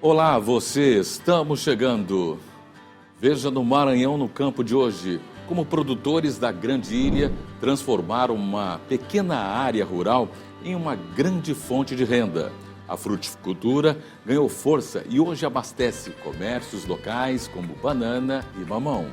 Olá, você, estamos chegando. Veja no Maranhão, no campo de hoje, como produtores da Grande Ilha transformaram uma pequena área rural em uma grande fonte de renda. A fruticultura ganhou força e hoje abastece comércios locais como banana e mamão.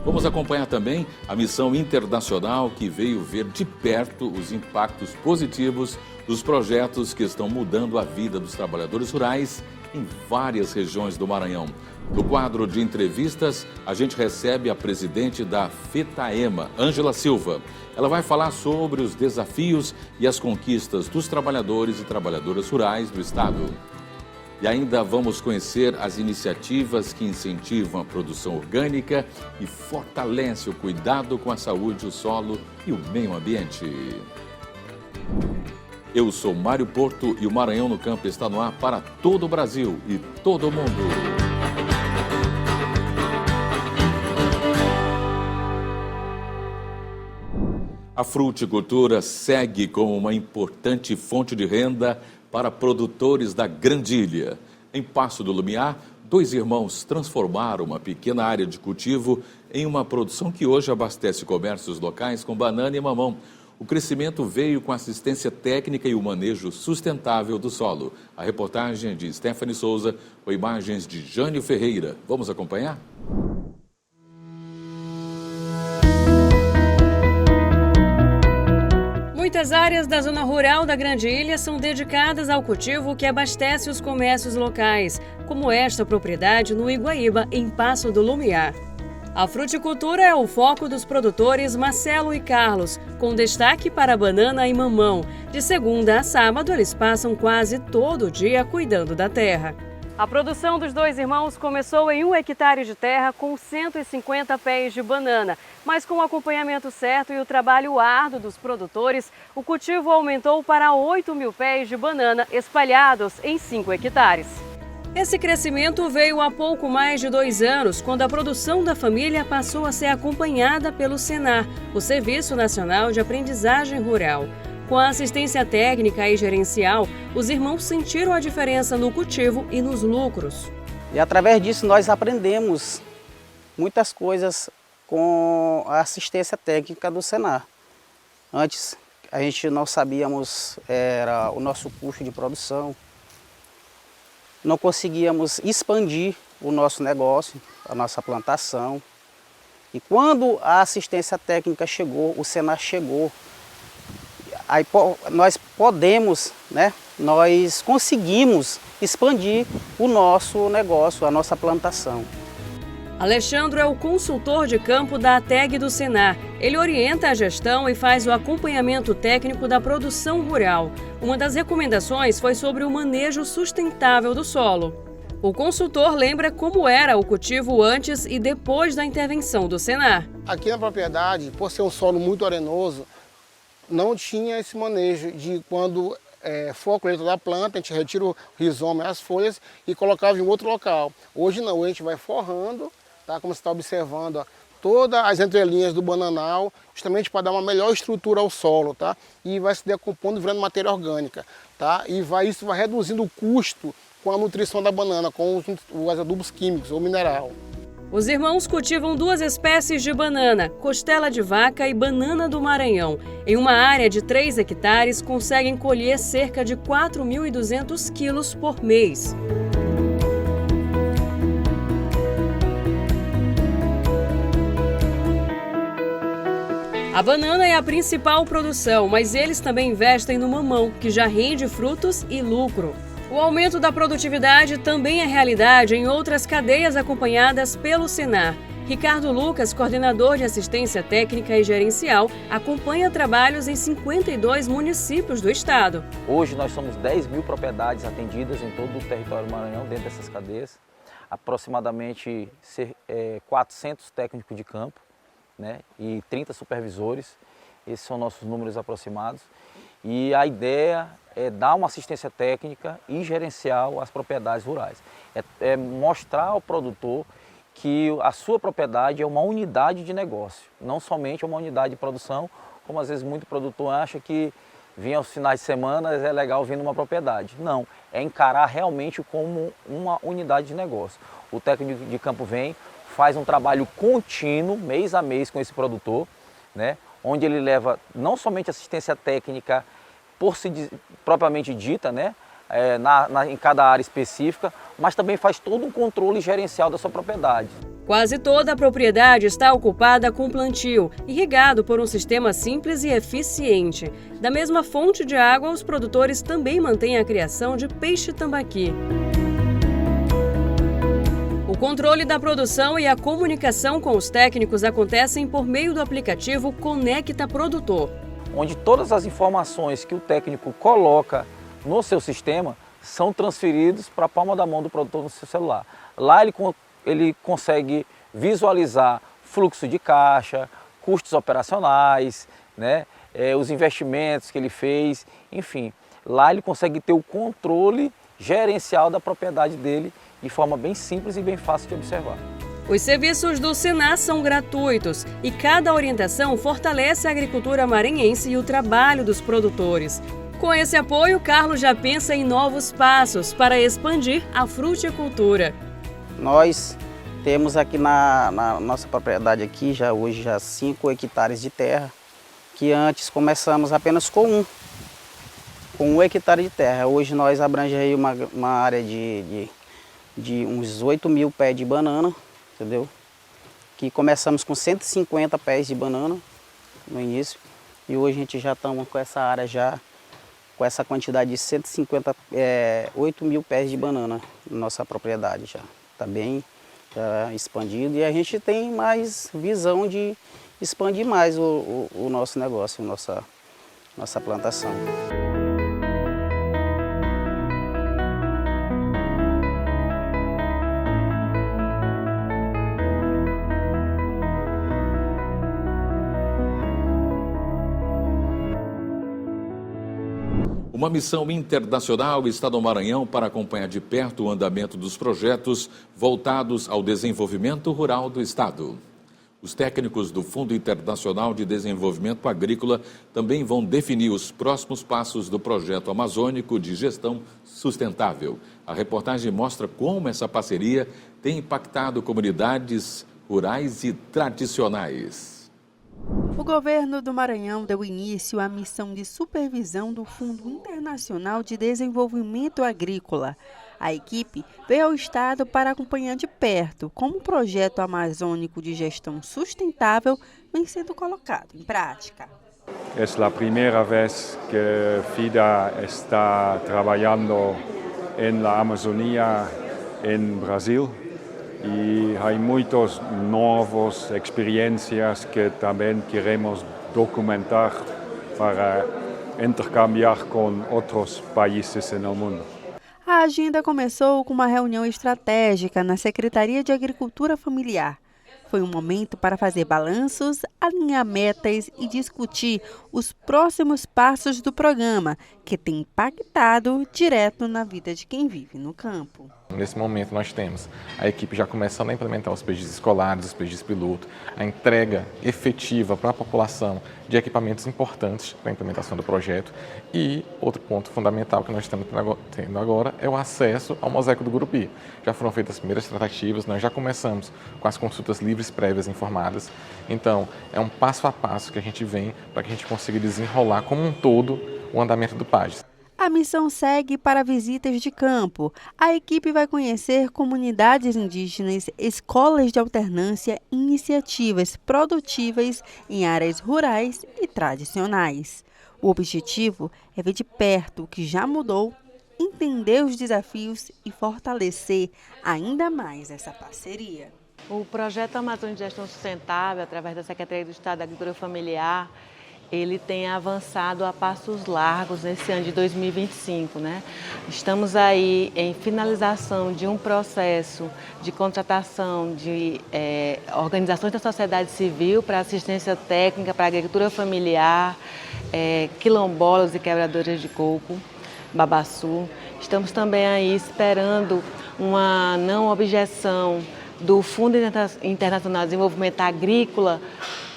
Vamos acompanhar também a missão internacional que veio ver de perto os impactos positivos dos projetos que estão mudando a vida dos trabalhadores rurais em várias regiões do Maranhão. No quadro de entrevistas, a gente recebe a presidente da FETAEMA, Ângela Silva. Ela vai falar sobre os desafios e as conquistas dos trabalhadores e trabalhadoras rurais do estado. E ainda vamos conhecer as iniciativas que incentivam a produção orgânica e fortalecem o cuidado com a saúde, o solo e o meio ambiente. Eu sou Mário Porto e o Maranhão no Campo está no ar para todo o Brasil e todo o mundo. A fruticultura segue como uma importante fonte de renda para produtores da Grande Ilha. Em Passo do Lumiar, dois irmãos transformaram uma pequena área de cultivo em uma produção que hoje abastece comércios locais com banana e mamão. O crescimento veio com assistência técnica e o manejo sustentável do solo. A reportagem de Stephanie Souza com imagens de Jânio Ferreira. Vamos acompanhar? Muitas áreas da zona rural da Grande Ilha são dedicadas ao cultivo que abastece os comércios locais, como esta propriedade no Iguaíba, em Passo do Lumiar. A fruticultura é o foco dos produtores Marcelo e Carlos, com destaque para banana e mamão. De segunda a sábado, eles passam quase todo o dia cuidando da terra. A produção dos dois irmãos começou em 1 hectare de terra com 150 pés de banana. Mas com o acompanhamento certo e o trabalho árduo dos produtores, o cultivo aumentou para 8.000 pés de banana espalhados em 5 hectares. Esse crescimento veio há pouco mais de 2 anos, quando a produção da família passou a ser acompanhada pelo Senar, o Serviço Nacional de Aprendizagem Rural. Com a assistência técnica e gerencial, os irmãos sentiram a diferença no cultivo e nos lucros. E através disso nós aprendemos muitas coisas com a assistência técnica do Senar. Antes a gente não sabíamos era o nosso custo de produção, não conseguíamos expandir o nosso negócio, a nossa plantação. E quando a assistência técnica chegou, o Senar chegou, aí nós podemos, nós conseguimos expandir o nosso negócio, a nossa plantação. Alexandre é o consultor de campo da ATEG do Senar. Ele orienta a gestão e faz o acompanhamento técnico da produção rural. Uma das recomendações foi sobre o manejo sustentável do solo. O consultor lembra como era o cultivo antes e depois da intervenção do Senar. Aqui na propriedade, por ser um solo muito arenoso, não tinha esse manejo de quando for a colheita da planta, a gente retira o rizoma e as folhas e colocava em outro local. Hoje não, a gente vai forrando, tá? Como você está observando, ó, todas as entrelinhas do bananal, justamente para dar uma melhor estrutura ao solo, tá? E vai se decompondo, virando matéria orgânica, tá? E isso vai reduzindo o custo com a nutrição da banana, com os adubos químicos ou mineral. Os irmãos cultivam 2 espécies de banana, costela de vaca e banana do Maranhão. Em uma área de 3 hectares, conseguem colher cerca de 4.200 quilos por mês. A banana é a principal produção, mas eles também investem no mamão, que já rende frutos e lucro. O aumento da produtividade também é realidade em outras cadeias acompanhadas pelo Senar. Ricardo Lucas, coordenador de assistência técnica e gerencial, acompanha trabalhos em 52 municípios do estado. Hoje nós somos 10.000 propriedades atendidas em todo o território do Maranhão, dentro dessas cadeias. Aproximadamente 400 técnicos de campo, e 30 supervisores. Esses são nossos números aproximados. E a ideia é dar uma assistência técnica e gerencial às propriedades rurais. É mostrar ao produtor que a sua propriedade é uma unidade de negócio, não somente uma unidade de produção, como às vezes muito produtor acha que vir aos finais de semana, é legal vir numa propriedade. Não, é encarar realmente como uma unidade de negócio. O técnico de campo vem, faz um trabalho contínuo, mês a mês com esse produtor, né? Onde ele leva não somente assistência técnica propriamente dita, né? Em cada área específica, mas também faz todo um controle gerencial da sua propriedade. Quase toda a propriedade está ocupada com plantio, irrigado por um sistema simples e eficiente. Da mesma fonte de água, os produtores também mantêm a criação de peixe tambaqui. O controle da produção e a comunicação com os técnicos acontecem por meio do aplicativo Conecta Produtor, onde todas as informações que o técnico coloca no seu sistema são transferidos para a palma da mão do produtor no seu celular. Lá ele consegue visualizar fluxo de caixa, custos operacionais, né? Os investimentos que ele fez, enfim. Lá ele consegue ter o controle gerencial da propriedade dele de forma bem simples e bem fácil de observar. Os serviços do Senar são gratuitos e cada orientação fortalece a agricultura maranhense e o trabalho dos produtores. Com esse apoio, Carlos já pensa em novos passos para expandir a fruticultura. Nós temos aqui na nossa propriedade aqui, hoje 5 hectares de terra, que antes começamos apenas com 1 hectare de terra. Hoje nós abrangemos uma área de uns 8.000 pés de banana, entendeu? Que começamos com 150 pés de banana no início e hoje a gente já estamos com essa área com essa quantidade de 8.000 pés de banana na nossa propriedade já. Está bem expandido e a gente tem mais visão de expandir mais o nosso negócio, nossa plantação. Uma missão internacional está no Maranhão para acompanhar de perto o andamento dos projetos voltados ao desenvolvimento rural do estado. Os técnicos do Fundo Internacional de Desenvolvimento Agrícola também vão definir os próximos passos do projeto amazônico de gestão sustentável. A reportagem mostra como essa parceria tem impactado comunidades rurais e tradicionais. O governo do Maranhão deu início à missão de supervisão do Fundo Internacional de Desenvolvimento Agrícola. A equipe veio ao estado para acompanhar de perto como o projeto amazônico de gestão sustentável vem sendo colocado em prática. É a primeira vez que FIDA está trabalhando na Amazônia, em Brasil. E há muitas novas experiências que também queremos documentar para intercambiar com outros países no mundo. A agenda começou com uma reunião estratégica na Secretaria de Agricultura Familiar. Foi um momento para fazer balanços, alinhar metas e discutir os próximos passos do programa, que tem impactado direto na vida de quem vive no campo. Nesse momento nós temos a equipe já começando a implementar os PGs escolares, os PGs piloto, a entrega efetiva para a população de equipamentos importantes para a implementação do projeto e outro ponto fundamental que nós estamos tendo agora é o acesso ao mosaico do Gurupi. Já foram feitas as primeiras tratativas, nós já começamos com as consultas livres prévias informadas, então é um passo a passo que a gente vem para que a gente consiga desenrolar como um todo o andamento do PAGES. A missão segue para visitas de campo. A equipe vai conhecer comunidades indígenas, escolas de alternância e iniciativas produtivas em áreas rurais e tradicionais. O objetivo é ver de perto o que já mudou, entender os desafios e fortalecer ainda mais essa parceria. O projeto Amazônia de Gestão Sustentável, através da Secretaria do Estado da Agricultura Familiar, ele tem avançado a passos largos nesse ano de 2025, né? Estamos aí em finalização de um processo de contratação de organizações da sociedade civil para assistência técnica para a agricultura familiar, quilombolas e quebradoras de coco, babaçu. Estamos também aí esperando uma não objeção do Fundo Internacional de Desenvolvimento Agrícola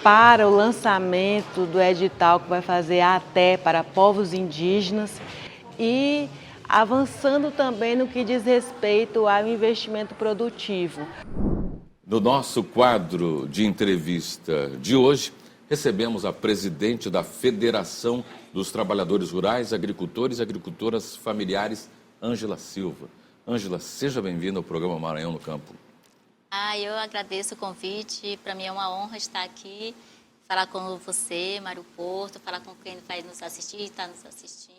para o lançamento do edital que vai fazer a ATE para povos indígenas e avançando também no que diz respeito ao investimento produtivo. No nosso quadro de entrevista de hoje, recebemos a presidente da Federação dos Trabalhadores Rurais, Agricultores e Agricultoras Familiares, Ângela Silva. Ângela, seja bem-vinda ao programa Maranhão no Campo. Eu agradeço o convite. Para mim é uma honra estar aqui, falar com você, Mário Porto, falar com quem vai nos assistir, está nos assistindo.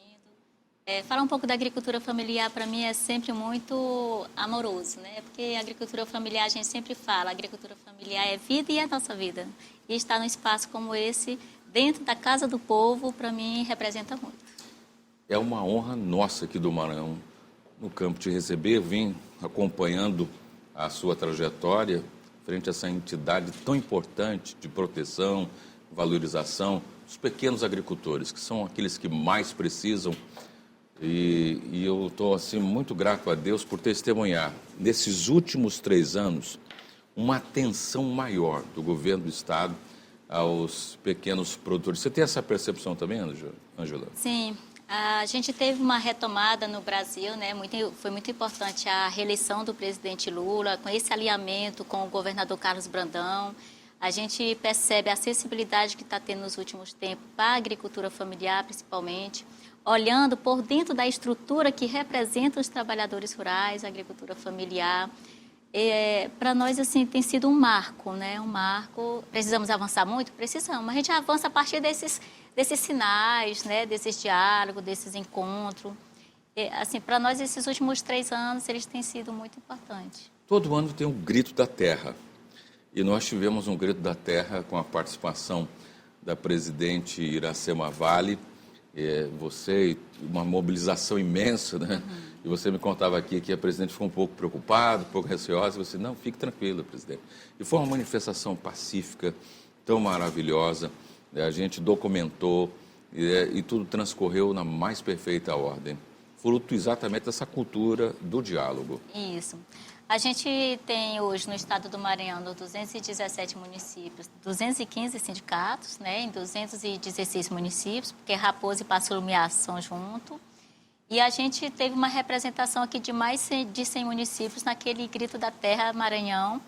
Falar um pouco da agricultura familiar, para mim, é sempre muito amoroso, né? Porque a agricultura familiar, a gente sempre fala, a agricultura familiar é vida e é nossa vida. E estar num espaço como esse, dentro da Casa do Povo, para mim, representa muito. É uma honra nossa aqui do Maranhão no Campo te receber. Vim acompanhando a sua trajetória frente a essa entidade tão importante de proteção, valorização dos pequenos agricultores, que são aqueles que mais precisam. E eu estou assim, muito grato a Deus por testemunhar, nesses últimos 3 anos, uma atenção maior do governo do Estado aos pequenos produtores. Você tem essa percepção também, Ângela? Sim, a gente teve uma retomada no Brasil, né? Foi muito importante a reeleição do presidente Lula, com esse alinhamento com o governador Carlos Brandão. A gente percebe a sensibilidade que está tendo nos últimos tempos para a agricultura familiar, principalmente, olhando por dentro da estrutura que representa os trabalhadores rurais, a agricultura familiar. Para nós, assim, tem sido um marco, né? Um marco. Precisamos avançar muito? Precisamos, mas a gente avança a partir desses sinais, né? Desses diálogos, desses encontros. Assim, para nós, esses últimos 3 anos, eles têm sido muito importantes. Todo ano tem um grito da terra. E nós tivemos um grito da terra com a participação da presidente Iracema Vale, você, uma mobilização imensa, né? Uhum. E você me contava aqui que a presidente ficou um pouco preocupada, um pouco receosa, e você, não, fique tranquila, presidente. E foi uma manifestação pacífica, tão maravilhosa, né? A gente documentou e tudo transcorreu na mais perfeita ordem. Fruto exatamente dessa cultura do diálogo. Isso. A gente tem hoje no estado do Maranhão, nos 217 municípios, 215 sindicatos, né, em 216 municípios, porque Raposo e Passo Lumiar são juntos. E a gente teve uma representação aqui de mais de 100 municípios naquele Grito da Terra Maranhão,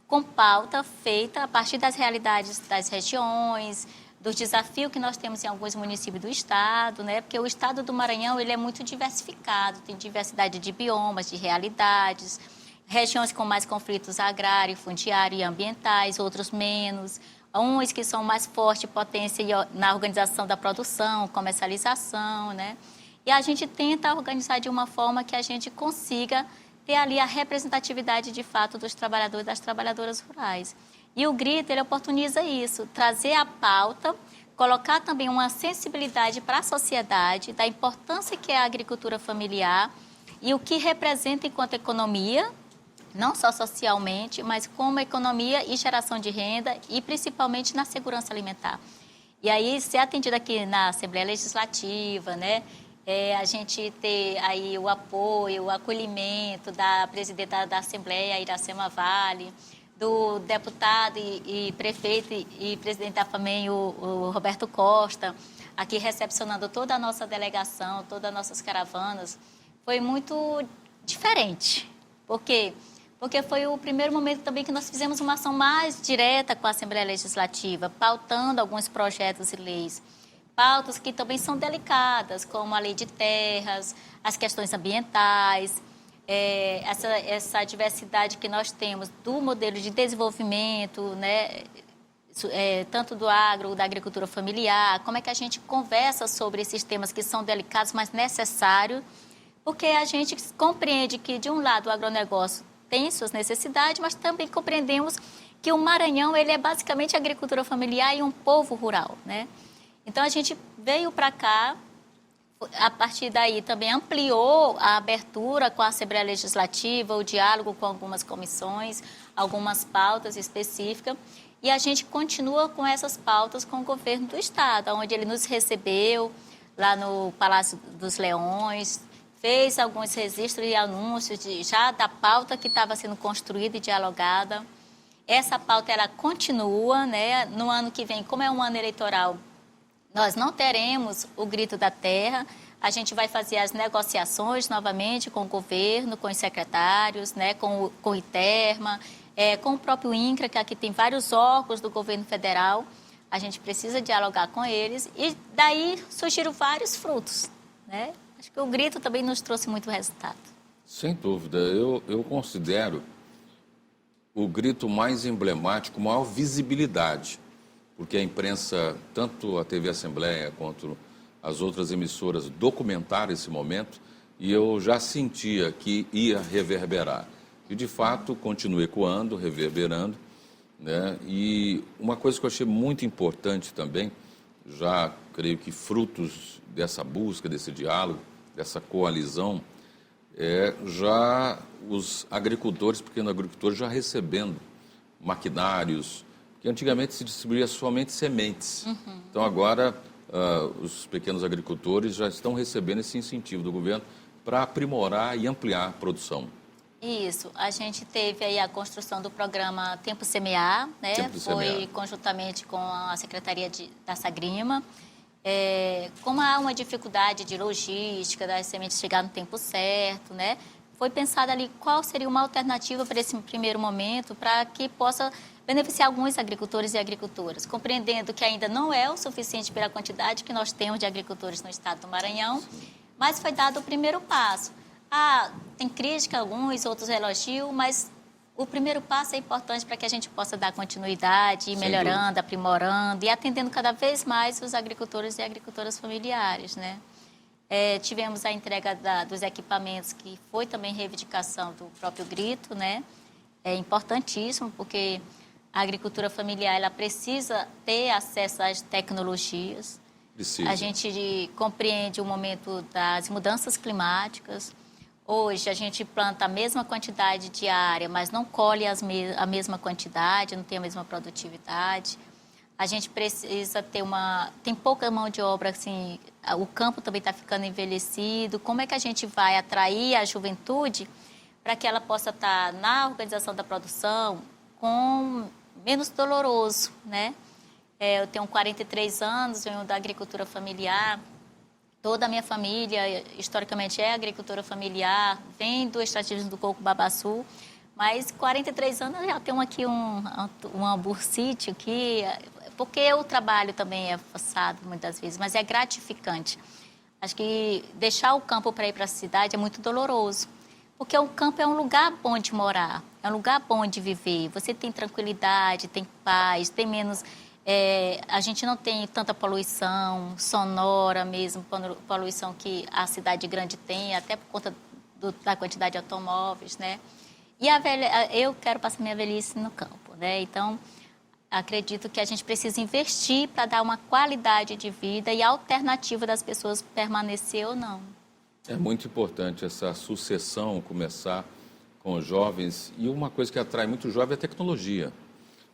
com pauta feita a partir das realidades das regiões, dos desafios que nós temos em alguns municípios do estado, né? Porque o estado do Maranhão ele é muito diversificado, tem diversidade de biomas, de realidades, regiões com mais conflitos agrários, fundiários e ambientais, outros menos, uns que são mais fortes, potência na organização da produção, comercialização, né? E a gente tenta organizar de uma forma que a gente consiga ter ali a representatividade de fato dos trabalhadores e das trabalhadoras rurais. E o Grito, ele oportuniza isso, trazer a pauta, colocar também uma sensibilidade para a sociedade da importância que é a agricultura familiar e o que representa enquanto economia, não só socialmente, mas como economia e geração de renda e principalmente na segurança alimentar. E aí, ser atendido aqui na Assembleia Legislativa, né? A gente ter aí o apoio, o acolhimento da presidenta da Assembleia, Iracema Vale, do deputado e prefeito e presidente da FAMEM, o Roberto Costa, aqui recepcionando toda a nossa delegação, todas as nossas caravanas, foi muito diferente. Por quê? Porque foi o primeiro momento também que nós fizemos uma ação mais direta com a Assembleia Legislativa, pautando alguns projetos e leis. Pautas que também são delicadas, como a lei de terras, as questões ambientais, essa diversidade que nós temos do modelo de desenvolvimento, né, tanto do agro, da agricultura familiar, como é que a gente conversa sobre esses temas que são delicados, mas necessários, porque a gente compreende que, de um lado, o agronegócio tem suas necessidades, mas também compreendemos que o Maranhão ele é basicamente agricultura familiar e um povo rural, né? Então, a gente veio para cá, a partir daí também ampliou a abertura com a Assembleia Legislativa, o diálogo com algumas comissões, algumas pautas específicas, e a gente continua com essas pautas com o governo do estado, onde ele nos recebeu lá no Palácio dos Leões, fez alguns registros e anúncios já da pauta que estava sendo construída e dialogada. Essa pauta ela continua, né? No ano que vem, como é um ano eleitoral, nós não teremos o Grito da Terra. A gente vai fazer as negociações novamente com o governo, com os secretários, né? com o ITERMA, com o próprio INCRA, que aqui tem vários órgãos do governo federal. A gente precisa dialogar com eles e daí surgiram vários frutos, né? Acho que o Grito também nos trouxe muito resultado. Sem dúvida, eu considero o Grito mais emblemático, maior visibilidade, porque a imprensa, tanto a TV Assembleia quanto as outras emissoras, documentaram esse momento e eu já sentia que ia reverberar. E, de fato, continua ecoando, reverberando, né? E uma coisa que eu achei muito importante também, já creio que frutos dessa busca, desse diálogo, dessa coalizão, já os agricultores, pequenos agricultores, já recebendo maquinários, que antigamente se distribuía somente sementes. Então, agora, os pequenos agricultores já estão recebendo esse incentivo do governo para aprimorar e ampliar a produção. Isso, a gente teve aí a construção do programa Tempo Semear, né? Foi conjuntamente com a Secretaria da Sagrima. Como há uma dificuldade de logística, das sementes chegar no tempo certo, né? Foi pensado ali qual seria uma alternativa para esse primeiro momento, para que possa beneficiar alguns agricultores e agricultoras, compreendendo que ainda não é o suficiente pela quantidade que nós temos de agricultores no estado do Maranhão, mas foi dado o primeiro passo. Tem crítica, alguns, outros elogiam, mas o primeiro passo é importante para que a gente possa dar continuidade, ir melhorando, aprimorando e atendendo cada vez mais os agricultores e agricultoras familiares, né? Tivemos a entrega dos equipamentos, que foi também reivindicação do próprio Grito, né? É importantíssimo, porque a agricultura familiar ela precisa ter acesso às tecnologias. Precisa. A gente compreende o momento das mudanças climáticas. Hoje, a gente planta a mesma quantidade de área, mas não colhe a mesma quantidade, não tem a mesma produtividade. A gente precisa ter tem pouca mão de obra, assim, o campo também está ficando envelhecido. Como é que a gente vai atrair a juventude para que ela possa estar na organização da produção com menos doloroso, né? Eu tenho 43 anos, venho da agricultura familiar. Toda a minha família, historicamente, é agricultura familiar, vem do extrativismo do coco babaçu, mas 43 anos eu já tenho aqui um hamburgo-sítio aqui, porque o trabalho também é forçado muitas vezes, mas é gratificante. Acho que deixar o campo para ir para a cidade é muito doloroso, porque o campo é um lugar bom de morar, é um lugar bom de viver. Você tem tranquilidade, tem paz, tem menos... a gente não tem tanta poluição sonora mesmo, poluição que a cidade grande tem, até por conta da quantidade de automóveis, né? E eu quero passar minha velhice no campo, né? Então, acredito que a gente precisa investir para dar uma qualidade de vida e alternativa das pessoas permanecer ou não. É muito importante essa sucessão começar com os jovens, e uma coisa que atrai muito jovem é a tecnologia.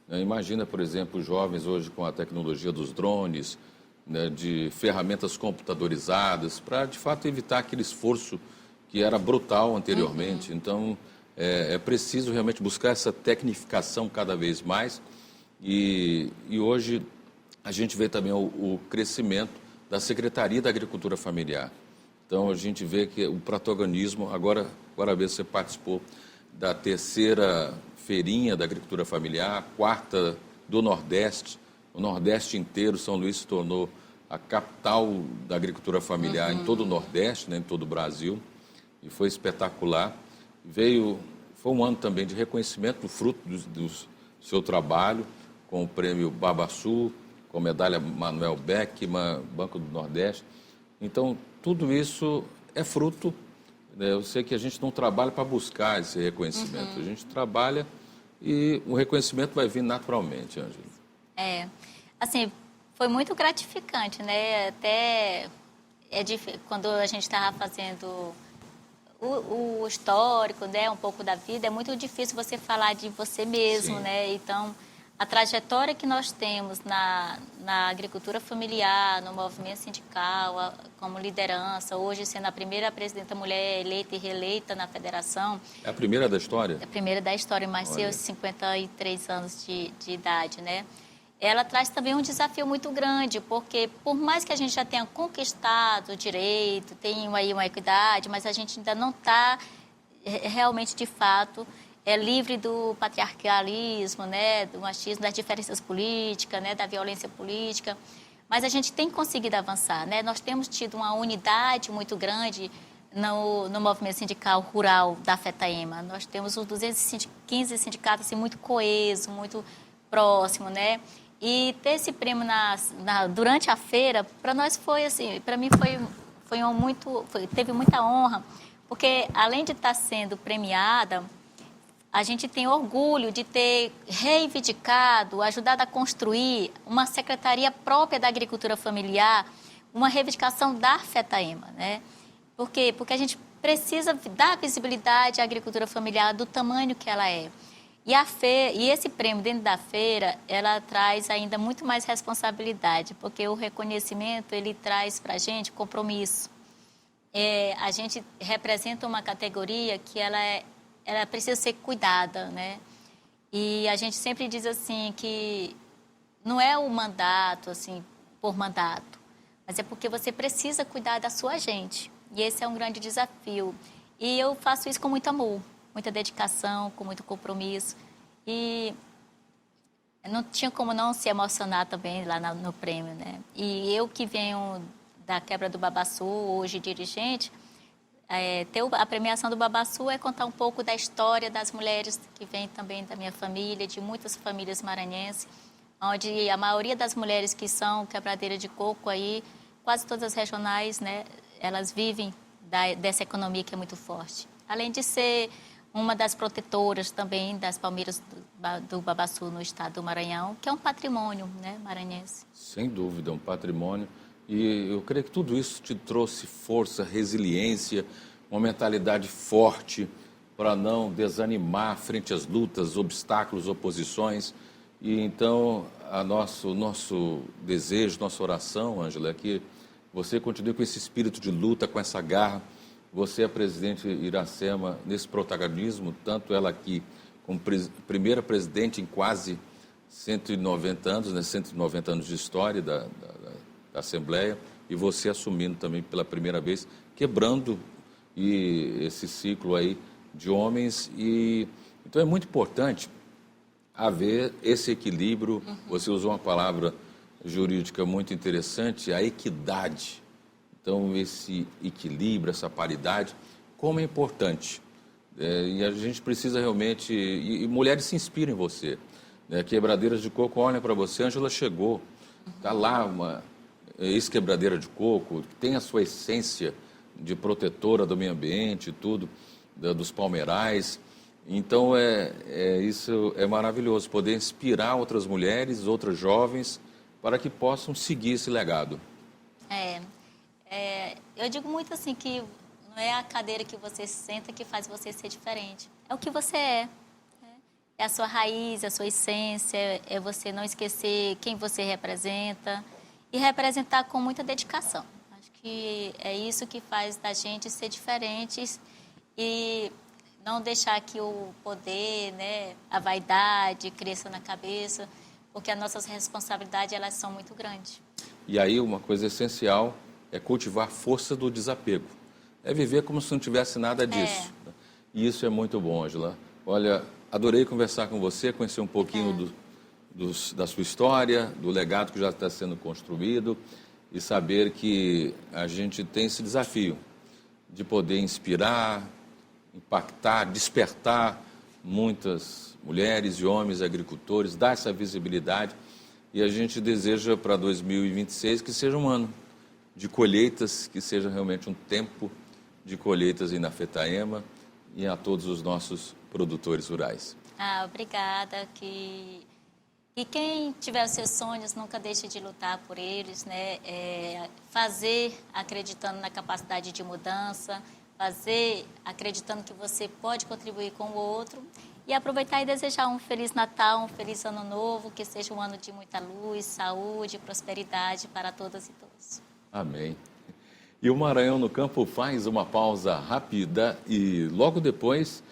Imagina, por exemplo, os jovens hoje com a tecnologia dos drones, né, de ferramentas computadorizadas, para, de fato, evitar aquele esforço que era brutal anteriormente. Então, é preciso realmente buscar essa tecnificação cada vez mais. E hoje a gente vê também o crescimento da Secretaria da Agricultura Familiar. Então, a gente vê que o protagonismo, agora você participou da terceira feirinha da agricultura familiar, a quarta do Nordeste. O Nordeste inteiro, São Luís se tornou a capital da agricultura familiar em todo o Nordeste, né, em todo o Brasil, e foi espetacular. Foi um ano também de reconhecimento do fruto do seu trabalho, com o prêmio Babaçu, com a medalha Manuel Beckman, Banco do Nordeste. Então, tudo isso é fruto, né? Eu sei que a gente não trabalha para buscar esse reconhecimento, a gente trabalha e o reconhecimento vai vir naturalmente, Ângela. Assim, foi muito gratificante, né? Até quando a gente estava fazendo o histórico, né? Um pouco da vida, é muito difícil você falar de você mesmo, né? Então, a trajetória que nós temos na agricultura familiar, no movimento sindical, como liderança, hoje sendo a primeira presidenta mulher eleita e reeleita na federação. É a primeira da história? É a primeira da história, mas seus 53 anos de idade, né? Ela traz também um desafio muito grande, porque por mais que a gente já tenha conquistado o direito, tenha aí uma equidade, mas a gente ainda não está realmente, de fato, livre do patriarcalismo, né, do machismo, das diferenças políticas, né, da violência política. Mas a gente tem conseguido avançar, né? Nós temos tido uma unidade muito grande no movimento sindical rural da FETAEMA. Nós temos os 215 sindicatos assim, muito coesos, muito próximos, né? E ter esse prêmio durante a feira, para nós foi assim, para mim teve muita honra, porque além de estar sendo premiada, a gente tem orgulho de ter reivindicado, ajudado a construir uma secretaria própria da agricultura familiar, uma reivindicação da FETAEMA, né? Por quê? Porque a gente precisa dar visibilidade à agricultura familiar do tamanho que ela é. E esse prêmio dentro da feira, ela traz ainda muito mais responsabilidade, porque o reconhecimento, ele traz para a gente compromisso. A gente representa uma categoria que ela precisa ser cuidada, né? E a gente sempre diz assim que não é o mandato, assim, por mandato, mas é porque você precisa cuidar da sua gente. E esse é um grande desafio. E eu faço isso com muito amor, muita dedicação, com muito compromisso. E não tinha como não se emocionar também lá no prêmio, né? E eu que venho da quebra do Babaçu, hoje dirigente, ter a premiação do Babaçu é contar um pouco da história das mulheres que vêm também da minha família, de muitas famílias maranhenses, onde a maioria das mulheres que são quebradeira de coco aí, quase todas as regionais, né, elas vivem dessa economia que é muito forte. Além de ser uma das protetoras também das palmeiras do Babaçu no estado do Maranhão, que é um patrimônio, né, maranhense. Sem dúvida, um patrimônio. E eu creio que tudo isso te trouxe força, resiliência, uma mentalidade forte para não desanimar frente às lutas, obstáculos, oposições. E então, nosso desejo, nossa oração, Ângela, é que você continue com esse espírito de luta, com essa garra. Você é a presidente Iracema nesse protagonismo, tanto ela aqui como primeira presidente em quase 190 anos, né, 190 anos de história da Assembleia, e você assumindo também pela primeira vez, quebrando esse ciclo aí de homens. Então é muito importante haver esse equilíbrio. Você usou uma palavra jurídica muito interessante, a equidade. Então esse equilíbrio, essa paridade, como é importante. E a gente precisa realmente, e mulheres se inspiram em você, né? Quebradeiras de coco olham para você, Ângela chegou, está lá uma ex-quebradeira de coco, que tem a sua essência de protetora do meio ambiente, tudo, dos palmeirais. Então, isso é maravilhoso, poder inspirar outras mulheres, outras jovens, para que possam seguir esse legado. Eu digo muito assim que não é a cadeira que você senta que faz você ser diferente, é o que você é. É a sua raiz, a sua essência, é você não esquecer quem você representa, e representar com muita dedicação. Acho que é isso que faz da gente ser diferentes e não deixar que o poder, né, a vaidade cresça na cabeça, porque as nossas responsabilidades, elas são muito grandes. E aí uma coisa essencial é cultivar a força do desapego. É viver como se não tivesse nada disso. E isso é muito bom, Ângela. Olha, adorei conversar com você, conhecer um pouquinho da sua história, do legado que já está sendo construído, e saber que a gente tem esse desafio de poder inspirar, impactar, despertar muitas mulheres e homens agricultores, dar essa visibilidade. E a gente deseja para 2026 que seja um ano de colheitas, que seja realmente um tempo de colheitas aí na FETAEMA e a todos os nossos produtores rurais. Obrigada. E quem tiver os seus sonhos, nunca deixe de lutar por eles, né? Fazer acreditando na capacidade de mudança, fazer acreditando que você pode contribuir com o outro E aproveitar e desejar um Feliz Natal, um Feliz Ano Novo, que seja um ano de muita luz, saúde, prosperidade para todas e todos. Amém. E o Maranhão no Campo faz uma pausa rápida e logo depois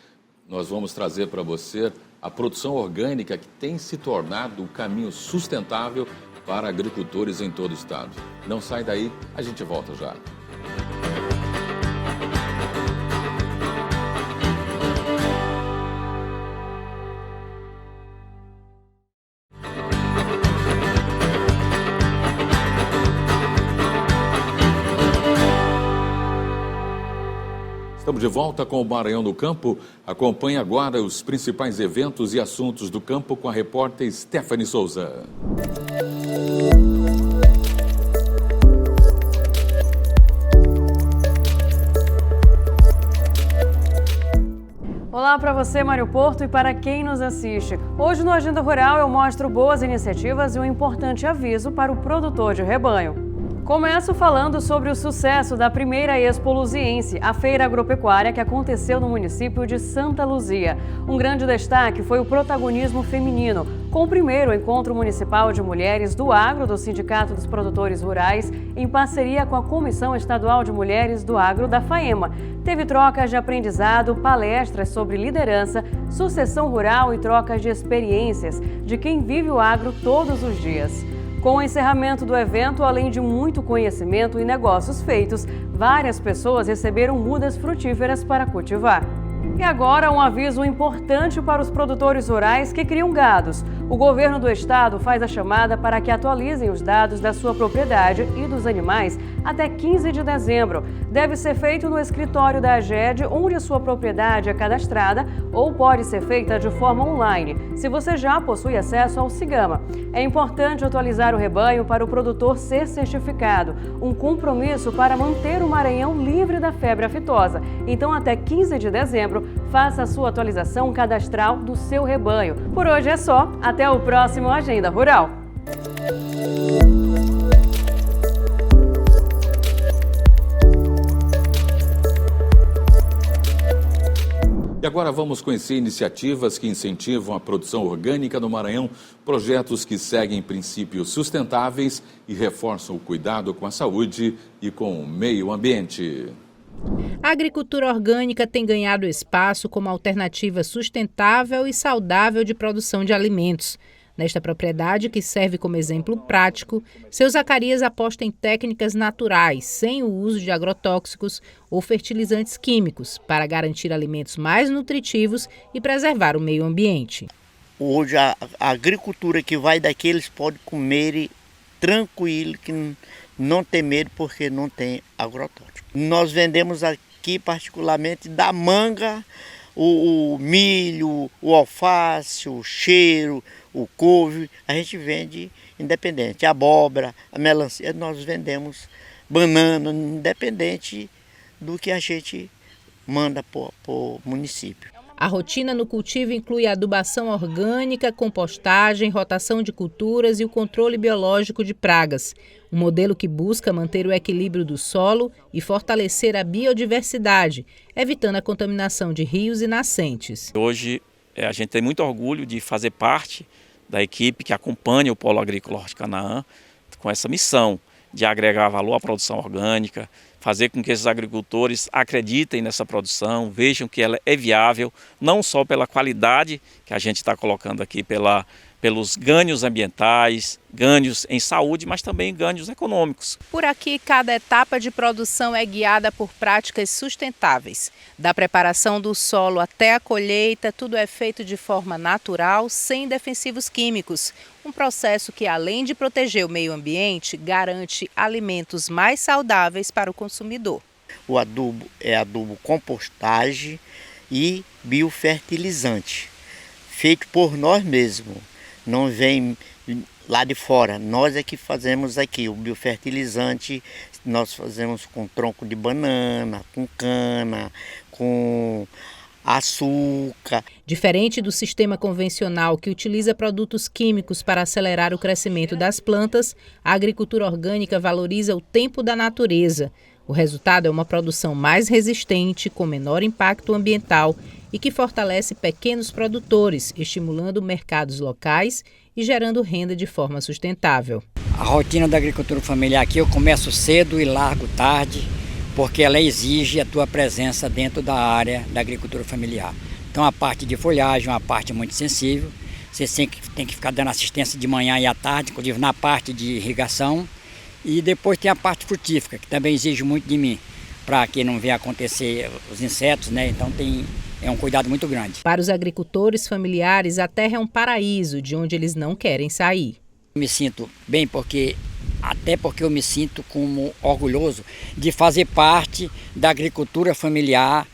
nós vamos trazer para você a produção orgânica que tem se tornado o caminho sustentável para agricultores em todo o estado. Não sai daí, a gente volta já. Estamos de volta com o Maranhão no Campo. Acompanhe agora os principais eventos e assuntos do campo com a repórter Stephanie Souza. Olá para você, Mário Porto, e para quem nos assiste. Hoje no Agenda Rural eu mostro boas iniciativas e um importante aviso para o produtor de rebanho. Começo falando sobre o sucesso da primeira Expo Luziense, a feira agropecuária que aconteceu no município de Santa Luzia. Um grande destaque foi o protagonismo feminino, com o primeiro encontro municipal de mulheres do agro do Sindicato dos Produtores Rurais, em parceria com a Comissão Estadual de Mulheres do Agro da FAEMA. Teve trocas de aprendizado, palestras sobre liderança, sucessão rural e trocas de experiências de quem vive o agro todos os dias. Com o encerramento do evento, além de muito conhecimento e negócios feitos, várias pessoas receberam mudas frutíferas para cultivar. E agora um aviso importante para os produtores rurais que criam gados. O governo do estado faz a chamada para que atualizem os dados da sua propriedade e dos animais até 15 de dezembro. Deve ser feito no escritório da AGED, onde a sua propriedade é cadastrada, ou pode ser feita de forma online, se você já possui acesso ao SIGAMA. É importante atualizar o rebanho para o produtor ser certificado, um compromisso para manter o Maranhão livre da febre aftosa. Então, até 15 de dezembro, faça a sua atualização cadastral do seu rebanho. Por hoje é só. Até o próximo Agenda Rural. E agora vamos conhecer iniciativas que incentivam a produção orgânica no Maranhão, projetos que seguem princípios sustentáveis e reforçam o cuidado com a saúde e com o meio ambiente. A agricultura orgânica tem ganhado espaço como alternativa sustentável e saudável de produção de alimentos. Nesta propriedade, que serve como exemplo prático, seu Zacarias aposta em técnicas naturais, sem o uso de agrotóxicos ou fertilizantes químicos, para garantir alimentos mais nutritivos e preservar o meio ambiente. Hoje a agricultura que vai daqui, eles podem comer tranquilo, que não tem medo porque não tem agrotóxico. Nós vendemos aqui particularmente da manga, o milho, o alface, o cheiro, o couve, a gente vende independente. A abóbora, a melancia, nós vendemos banana, independente do que a gente manda para o município. A rotina no cultivo inclui adubação orgânica, compostagem, rotação de culturas e o controle biológico de pragas. Um modelo que busca manter o equilíbrio do solo e fortalecer a biodiversidade, evitando a contaminação de rios e nascentes. Hoje a gente tem muito orgulho de fazer parte da equipe que acompanha o Polo Agrícola Horti Canaã com essa missão de agregar valor à produção orgânica, fazer com que esses agricultores acreditem nessa produção, vejam que ela é viável, não só pela qualidade que a gente está colocando aqui, pelos ganhos ambientais, ganhos em saúde, mas também ganhos econômicos. Por aqui, cada etapa de produção é guiada por práticas sustentáveis. Da preparação do solo até a colheita, tudo é feito de forma natural, sem defensivos químicos. Um processo que, além de proteger o meio ambiente, garante alimentos mais saudáveis para o consumidor. O adubo é adubo compostagem e biofertilizante, feito por nós mesmos. Não vem lá de fora, nós é que fazemos aqui. O biofertilizante nós fazemos com tronco de banana, com cana, com açúcar. Diferente do sistema convencional que utiliza produtos químicos para acelerar o crescimento das plantas, a agricultura orgânica valoriza o tempo da natureza. O resultado é uma produção mais resistente, com menor impacto ambiental e que fortalece pequenos produtores, estimulando mercados locais e gerando renda de forma sustentável. A rotina da agricultura familiar aqui eu começo cedo e largo tarde, porque ela exige a tua presença dentro da área da agricultura familiar. Então a parte de folhagem é uma parte muito sensível, você tem que ficar dando assistência de manhã e à tarde, inclusive na parte de irrigação, e depois tem a parte frutífera, que também exige muito de mim, para que não venha acontecer os insetos, né? Então é um cuidado muito grande. Para os agricultores familiares, a terra é um paraíso de onde eles não querem sair. Eu me sinto bem até porque eu me sinto como orgulhoso de fazer parte da agricultura familiar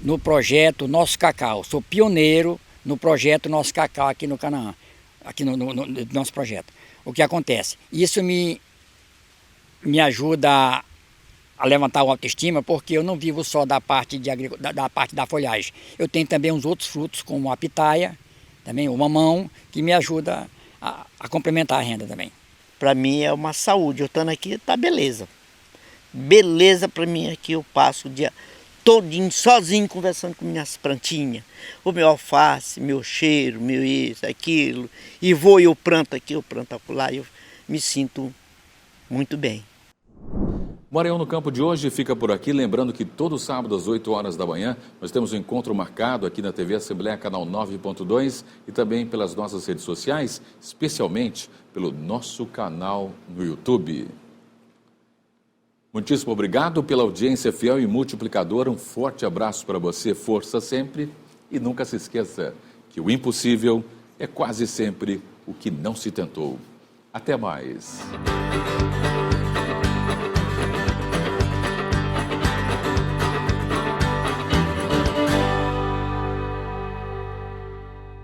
no projeto Nosso Cacau. Sou pioneiro no projeto Nosso Cacau aqui no Canaã, aqui no nosso projeto. O que acontece? Isso me ajuda a levantar a autoestima, porque eu não vivo só da parte da folhagem. Eu tenho também uns outros frutos, como a pitaia, também o mamão, que me ajuda a complementar a renda também. Para mim é uma saúde, eu estando aqui tá beleza. Beleza para mim aqui, eu passo o dia todinho sozinho conversando com minhas plantinhas. O meu alface, meu cheiro, meu isso, aquilo. E eu planto aqui, eu planto acolá, eu me sinto muito bem. Maranhão no Campo de hoje fica por aqui, lembrando que todo sábado às 8 horas da manhã nós temos um encontro marcado aqui na TV Assembleia, canal 9.2 e também pelas nossas redes sociais, especialmente pelo nosso canal no YouTube. Muitíssimo obrigado pela audiência fiel e multiplicadora, um forte abraço para você, força sempre e nunca se esqueça que o impossível é quase sempre o que não se tentou. Até mais.